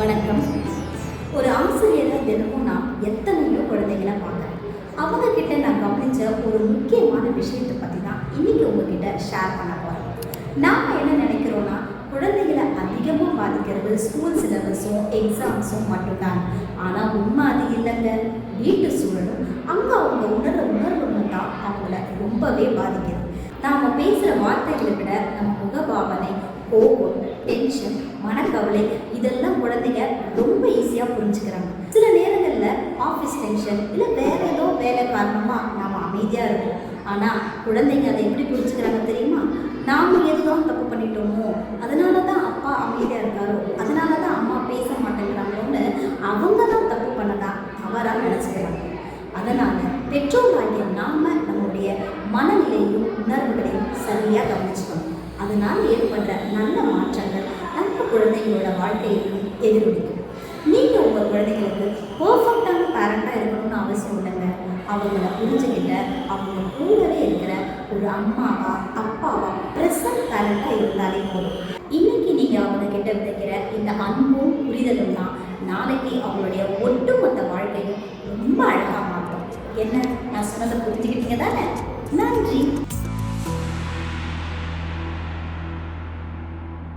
வணக்கம். ஒரு ஆசிரியராக தினமும் நான் எத்தனையோ குழந்தைகளை பார்க்குறேன். அவங்க கிட்ட நான் கவனிச்ச ஒரு முக்கியமான விஷயத்தை பற்றி தான் இன்னைக்கு உங்ககிட்ட ஷேர் பண்ண போகிறேன். நாம் என்ன நினைக்கிறோன்னா, குழந்தைகளை அதிகமாக பாதிக்கிறது ஸ்கூல் சிலபஸும் எக்ஸாம்ஸும் மட்டும்தான். ஆனால் உண்மை அது இல்லைங்க. வீட்டு சூழலும் அங்கே அவங்க உணர்வுகளும் தான் அவங்கள ரொம்பவே பாதிக்கிறது. நாம் பேசுகிற வார்த்தைகளை விட நம்ம முகபாவனை, கோபம், டென்ஷன், மனக்கவலை இதெல்லாம் குழந்தைங்க ரொம்ப ஈஸியாக புரிஞ்சுக்கிறாங்க. சில நேரங்களில் ஆஃபீஸ் டென்ஷன் இல்லை வேற ஏதோ வேலை காரணமாக நாம் அமைதியாக இருக்கோம். ஆனால் குழந்தைங்க அதை எப்படி புரிஞ்சுக்கிறாங்க தெரியுமா? நாம் எதுவும் தப்பு பண்ணிட்டோமோ, அதனால தான் அப்பா அமைதியாக இருக்காரோ, அதனால தான் அம்மா பேச மாட்டேங்கிறாங்களோன்னு அவங்க தான் தப்பு பண்ணதா தவறாக நினச்சிக்கிறாங்க. அதனால் பெற்றோராகிய நாம் நம்முடைய மனநிலையும் உணர்வுகளையும் சரியாக கவனிச்சுக்கணும். அதனால் ஏற்படுற நல்ல மாற்றங்கள் நம்ம குழந்தைங்களோட வாழ்க்கையிலும் எதிரொலிக்கும். நீங்கள் உங்கள் குழந்தைங்களுக்கு பர்ஃபெக்டான பேரண்டாக இருக்கணும்னு அவசியம் இல்லைங்க. அவங்கள புரிஞ்சுக்கிட்ட அவங்க கூடவே இருக்கிற ஒரு அம்மாவா அப்பாவா ப்ரெசன்ட் பேரண்டாக இருந்தாலே போதும். இன்னைக்கு நீங்கள் அவங்க கிட்ட விதைக்கிற இந்த அன்பும் புரிதலும் தான் நாளைக்கு அவங்களுடைய ஒட்டுமொத்த வாழ்க்கையும் ரொம்ப அழகாக மாற்றும். என்ன நான் சொன்னதை புரிஞ்சுக்கிட்டீங்க தானே? நன்றி.